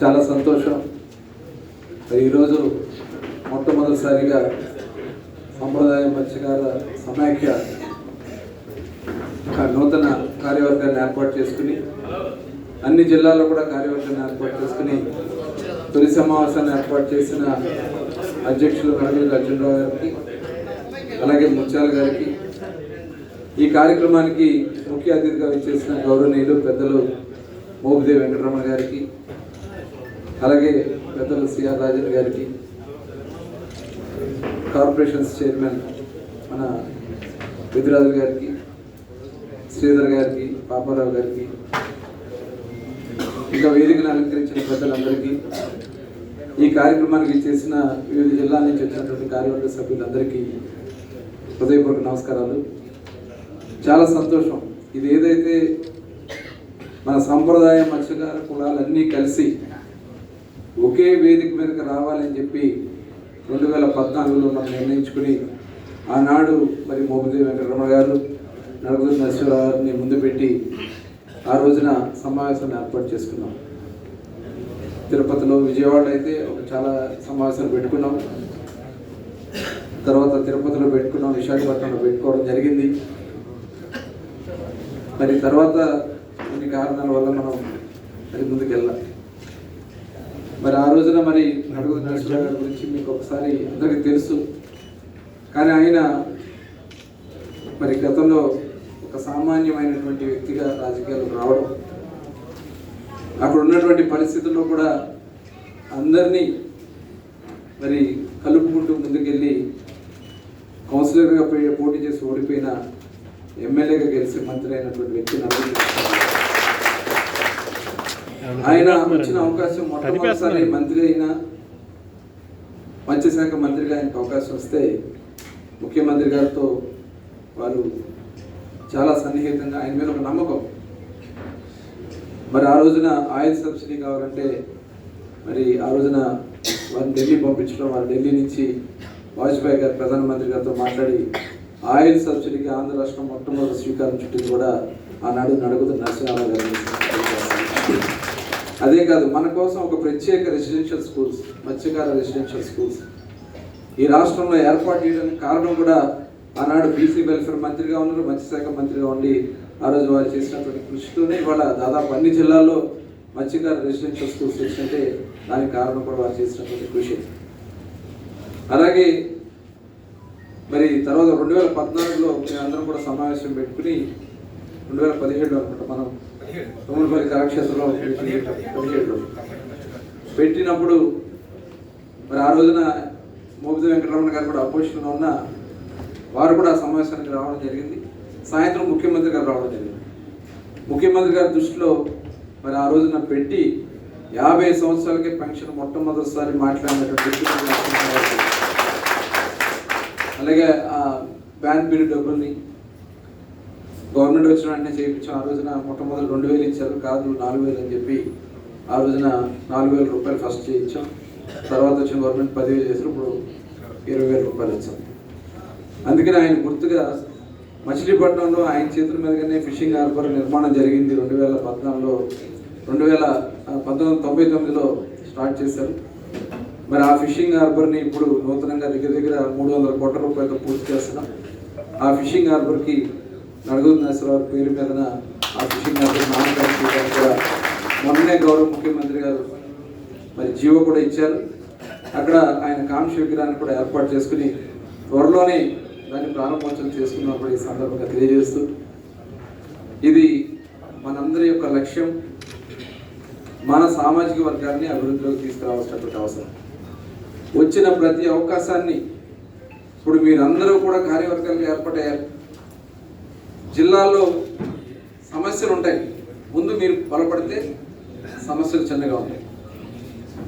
చాలా సంతోషం. ఈరోజు మొట్టమొదటిసారిగా సంప్రదాయ మత్స్యకార సమాఖ్య నూతన కార్యవర్గాన్ని ఏర్పాటు చేసుకుని అన్ని జిల్లాల్లో కూడా కార్యవర్గాన్ని ఏర్పాటు చేసుకుని తొలి సమావేశాన్ని ఏర్పాటు చేసిన అధ్యక్షులు నడుగుల అర్జునరావు గారికి, అలాగే ముత్యాల గారికి, ఈ కార్యక్రమానికి ముఖ్య అతిథిగా విచ్చేసిన గౌరవనీయులు పెద్దలు మోపిదేవి వెంకటరమణ గారికి, అలాగే పెద్దలు సిఆర్ రాజన్ గారికి, కార్పొరేషన్స్ చైర్మన్ మన విధిరాజు గారికి, శ్రీధర్ గారికి, పాపారావు గారికి, ఇంకా వేదికను అలంకరించిన పెద్దలందరికీ, ఈ కార్యక్రమానికి చేసిన వివిధ జిల్లాల నుంచి వచ్చినటువంటి కార్యవర్గ సభ్యులందరికీ హృదయపూర్వక నమస్కారాలు. చాలా సంతోషం. ఇది ఏదైతే మన సంప్రదాయ మత్స్యకార కులాలన్నీ కలిసి ఒకే వేదిక మీదకి రావాలని చెప్పి 2014లో మనం నిర్ణయించుకుని ఆనాడు మరి మోపిదేవి వెంకటరమణ గారు, నడుగుల నరసింహరావు గారిని ముందు పెట్టి ఆ రోజున సమావేశాన్ని ఏర్పాటు చేసుకున్నాం. తిరుపతిలో, విజయవాడలో అయితే చాలా సమావేశాలు పెట్టుకున్నాం. తర్వాత తిరుపతిలో పెట్టుకున్నాం, విశాఖపట్నంలో పెట్టుకోవడం జరిగింది. మరి తర్వాత కొన్ని కారణాల వల్ల మనం అది ముందుకు వెళ్ళాం. మరి ఆ రోజున మరి నడుగుల నరసింహరావు గారి గురించి మీకు ఒకసారి అందరికీ తెలుసు. కానీ ఆయన మరి గతంలో ఒక సామాన్యమైనటువంటి వ్యక్తిగా రాజకీయాలకు రావడం, అక్కడ ఉన్నటువంటి పరిస్థితుల్లో కూడా అందరినీ మరి కలుపుకుంటూ ముందుకెళ్ళి కౌన్సిలర్గా పోటీ చేసి ఓడిపోయిన ఎమ్మెల్యేగా గెలిచి మంత్రి అయినటువంటి వ్యక్తి ఆయన వచ్చిన అవకాశం మొట్టమొదటిసారి మంత్రి అయినా, మత్స్యశాఖ మంత్రిగా ఆయనకు అవకాశం వస్తే ముఖ్యమంత్రి గారితో వారు చాలా సన్నిహితంగా, ఆయన మీద ఒక నమ్మకం. మరి ఆ రోజున ఆయిల్ సబ్సిడీ కావాలంటే మరి ఆ రోజున వారిని ఢిల్లీ పంపించడం, వారు ఢిల్లీ నుంచి వాజ్పేయి గారు ప్రధానమంత్రి గారితో మాట్లాడి ఆయిల్ సబ్సిడీకి ఆంధ్ర రాష్ట్రం మొట్టమొదటి స్వీకారం చుట్టింది కూడా ఆనాడు నడుగుల నరసింహరావు గారు. అదే కాదు, మన కోసం ఒక ప్రత్యేక రెసిడెన్షియల్ స్కూల్స్, మత్స్యకార రెసిడెన్షియల్ స్కూల్స్ ఈ రాష్ట్రంలో ఏర్పాటు చేయడానికి కారణం కూడా ఆనాడు బీసీ వెల్ఫేర్ మంత్రిగా ఉన్నారు, మత్స్యశాఖ మంత్రిగా ఉండి ఆ రోజు వారు చేసినటువంటి కృషితోనే ఇవాళ దాదాపు అన్ని జిల్లాల్లో మత్స్యకార రెసిడెన్షియల్ స్కూల్స్ వచ్చింటే దానికి కారణం కూడా వారు చేసినటువంటి కృషి. అలాగే మరి తర్వాత 2014లో మేమందరం కూడా సమావేశం పెట్టుకుని 2017లో అనుకుంటా మనం తొమ్మిదిపల్లి కళాక్షేత్రంలో 17లో పెట్టినప్పుడు మరి ఆ రోజున మోపిదేవి వెంకటరమణ గారు కూడా అపోజిషన్లో ఉన్న వారు కూడా ఆ సమావేశానికి రావడం జరిగింది. సాయంత్రం ముఖ్యమంత్రి గారు రావడం జరిగింది. ముఖ్యమంత్రి గారి దృష్టిలో మరి ఆ రోజున పెట్టి 50 సంవత్సరాలకే పెన్షన్ మొట్టమొదటిసారి మాట్లాడినటువంటి, అలాగే ఆ బ్యాన్ పీరియడ్ డబ్బుల్ని గవర్నమెంట్ వచ్చిన వెంటనే చేయించాం. ఆ రోజున మొట్టమొదటి 2000 ఇచ్చారు, కాదు 4000 అని చెప్పి ఆ రోజున 4000 రూపాయలు ఫస్ట్ చేయించాం. తర్వాత వచ్చిన గవర్నమెంట్ 10,000 చేశారు, ఇప్పుడు 20,000 రూపాయలు ఇచ్చాం. అందుకని ఆయన గుర్తుగా మచిలీపట్నంలో ఆయన చేతుల మీదగానే ఫిషింగ్ హార్బర్ నిర్మాణం జరిగింది 2014లో. 1999లో స్టార్ట్ చేశారు. మరి ఆ ఫిషింగ్ హార్బర్ని ఇప్పుడు నూతనంగా దగ్గర 300 కోట్ల రూపాయలతో పూర్తి చేస్తున్నాం. ఆ ఫిషింగ్ హార్బర్కి నడుగుల నరసింహరావు పేరు మీదన ఆ ఫిషింగ్ హార్బర్ నామకరణం చేయడానికి కూడా మొన్నే గౌరవ ముఖ్యమంత్రి గారు మరి జీవో కూడా ఇచ్చారు. అక్కడ ఆయన కాంక్ష విగ్రహాన్ని కూడా ఏర్పాటు చేసుకుని త్వరలోనే దాన్ని ప్రారంభోత్సవం చేసుకున్నప్పుడు ఈ సందర్భంగా తెలియజేస్తూ, ఇది మనందరి యొక్క లక్ష్యం, మన సామాజిక వర్గాన్ని అభివృద్ధిలోకి తీసుకురావాల్సినటువంటి అవసరం. వచ్చిన ప్రతి అవకాశాన్ని ఇప్పుడు మీరందరూ కూడా కార్యవర్గాలుగా ఏర్పడయ్యారు. జిల్లాల్లో సమస్యలు ఉంటాయి, ముందు మీరు బలపడితే సమస్యలు చిన్నగా ఉంటాయి.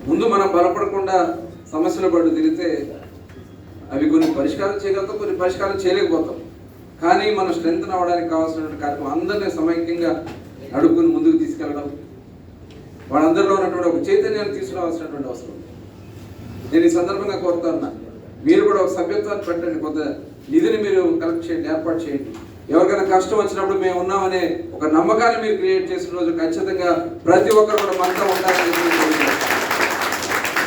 ముందు మనం బలపడకుండా సమస్యల పట్టు తిరిగితే అవి కొన్ని పరిష్కారం చేయగలుగుతాం, కొన్ని పరిష్కారం చేయలేకపోతాం. కానీ మనం స్ట్రెంగ్త్ అవ్వడానికి కావాల్సినటువంటి కార్యక్రమం అందరినీ సమైక్యంగా అడుగుని ముందుకు తీసుకెళ్ళడం, వాళ్ళందరిలో ఉన్నటువంటి ఒక చైతన్యాన్ని తీసుకురావాల్సినటువంటి అవసరం. నేను ఈ సందర్భంగా కోరుతున్నా, మీరు కూడా ఒక సభ్యత్వాన్ని పెట్టండి, కొంత నిధిని మీరు కలెక్ట్ చేయండి, ఏర్పాటు చేయండి. ఎవరికైనా కష్టం వచ్చినప్పుడు మేము ఉన్నామనే ఒక నమ్మకాన్ని మీరు క్రియేట్ చేసిన రోజు ఖచ్చితంగా ప్రతి ఒక్కరు కూడా మనతో ఉంటారని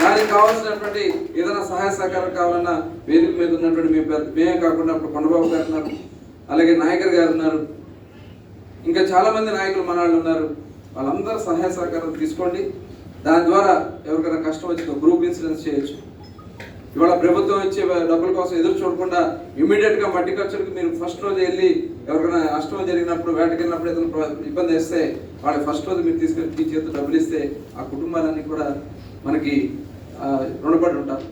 దానికి కావాల్సినటువంటి ఏదైనా సహాయ సహకారం కావాలన్నా వేదిక మీద ఉన్నటువంటి మేమే కాకుండా ఇప్పుడు కొండబాబు గారు ఉన్నారు, అలాగే నాయకర్ గారు ఉన్నారు, ఇంకా చాలా మంది నాయకులు మన వాళ్ళు ఉన్నారు. వాళ్ళందరూ సహాయ సహకారం తీసుకోండి. దాని ద్వారా ఎవరికైనా కష్టం వచ్చిందో గ్రూప్ ఇన్సూరెన్స్ చేయొచ్చు. ఇవాళ ప్రభుత్వం ఇచ్చే డబ్బుల కోసం ఎదురు చూడకుండా ఇమీడియట్గా మట్టి ఖర్చులకు మీరు ఫస్ట్ రోజు వెళ్ళి ఎవరికైనా నష్టం జరిగినప్పుడు వేటకి వెళ్ళినప్పుడు ఏదైనా ఇబ్బంది వేస్తే వాళ్ళకి ఫస్ట్ రోజు మీరు తీసుకెళ్ళి మీ చేతితో డబ్బులు ఇస్తే ఆ కుటుంబాలన్నీ కూడా మనకి రుణపడి ఉంటారు.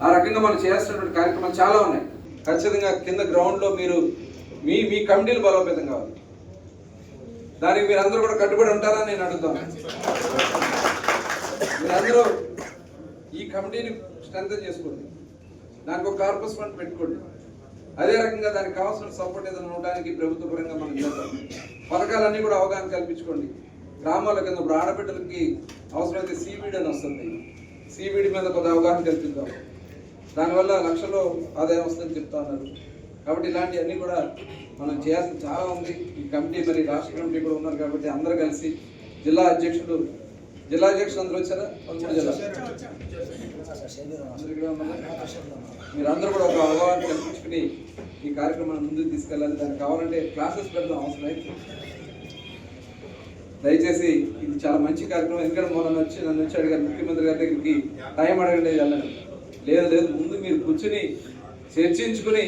ఆ రకంగా మనం చేయాల్సినటువంటి కార్యక్రమాలు చాలా ఉన్నాయి. ఖచ్చితంగా కింద గ్రౌండ్లో మీరు మీ కమిటీలు బలోపేతం కావాలి. దానికి మీరందరూ కూడా కట్టుబడి ఉంటారని నేను అడుగుతాను. మీరందరూ ఈ కమిటీని స్ట్రెంథెన్ చేసుకోండి, దానికి ఒక కార్పస్ ఫండ్ పెట్టుకోండి. అదే రకంగా దానికి కావాల్సిన సపోర్ట్ ఏదైనా ఉండడానికి ప్రభుత్వ పరంగా మనం చేద్దాం. పథకాలన్నీ కూడా అవగాహన కల్పించుకోండి. గ్రామాల కింద ఇప్పుడు ఆడబిడ్డలకి అవసరమైతే సీబీడీ అని వస్తుంది, సీబీడీ మీద కొంత అవగాహన కల్పిద్దాం. దానివల్ల లక్షల్లో ఆదాయం వస్తుందని చెప్తా ఉన్నారు. కాబట్టి ఇలాంటివన్నీ కూడా మనం చేయాల్సి చాలా ఉంది. ఈ కమిటీ మరి రాష్ట్ర కమిటీ కూడా ఉన్నారు కాబట్టి అందరూ కలిసి జిల్లా అధ్యక్షులు అందరూ వచ్చారా? 13 జిల్లా మీరందరూ కూడా ఒక అవగాహన కల్పించుకుని ఈ కార్యక్రమాన్ని ముందుకు తీసుకెళ్ళాలి. దానికి కావాలంటే క్లాసెస్ పెడదాం అవసరం అయితే. దయచేసి ఇది చాలా మంచి కార్యక్రమం. ఎందుకంటే నన్ను వచ్చి అడిగారు ముఖ్యమంత్రి గారి దగ్గరికి టైం అడగండి వెళ్ళండి. లేదు ముందు మీరు కూర్చుని చర్చించుకుని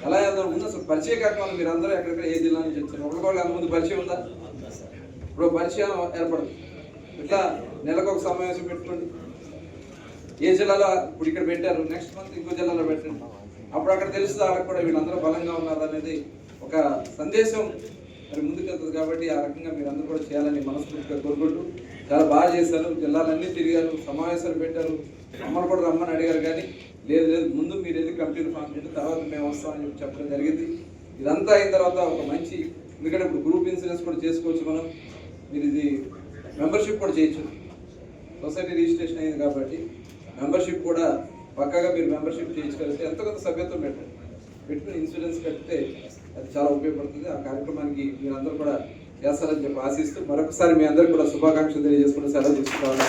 ఎలా వెళ్దాం. ముందు అసలు పరిచయ కార్యక్రమాలు మీరు అందరూ ఎక్కడెక్కడ ఏ జిల్లా నుంచి వచ్చారు ఒకరికొకరు ముందు పరిచయం ఉందా? ఇప్పుడు పరిచయం ఏర్పడదు. ఇట్లా నెలకు ఒక సమావేశం పెట్టుకోండి. ఏ జిల్లాలో ఇప్పుడు ఇక్కడ పెట్టారు, నెక్స్ట్ మంత్ ఇంకో జిల్లాలో పెట్టండి. అప్పుడు అక్కడ తెలుస్తుంది వాళ్ళకి కూడా వీళ్ళందరూ బలంగా ఉన్నారు అనేది ఒక సందేశం మరి ముందుకెళ్తుంది. కాబట్టి ఆ రకంగా మీరు అందరూ కూడా చేయాలని మనస్ఫూర్తిగా కోరుకుంటూ చాలా బాగా చేశారు. జిల్లాలన్నీ తిరిగారు, సమావేశాలు పెట్టారు, మమ్మల్ని కూడా రమ్మని అడిగారు. కానీ లేదు ముందు మీరు వెళ్ళి కమిటీలు ఫామ్ చేయండి, తర్వాత మేము వస్తామని చెప్పడం జరిగింది. ఇదంతా అయిన తర్వాత ఒక మంచి, ఎందుకంటే ఇప్పుడు గ్రూప్ ఇన్సూరెన్స్ కూడా చేసుకోవచ్చు మనం. మీరు ఇది మెంబర్షిప్ కూడా చేయొచ్చు. సొసైటీ రిజిస్ట్రేషన్ అయింది కాబట్టి మెంబర్షిప్ కూడా పక్కాగా మీరు మెంబర్షిప్ చేయించగలిగితే ఎంత కొంత సభ్యత్వం పెట్టుకుని ఇన్సూరెన్స్ కడితే అది చాలా ఉపయోగపడుతుంది. ఆ కార్యక్రమానికి మీరందరూ కూడా చేస్తారని చెప్పి ఆశిస్తూ మరొకసారి మీ అందరికీ కూడా శుభాకాంక్షలు తెలియజేసుకుంటూ సెలవు తీసుకోవాలి.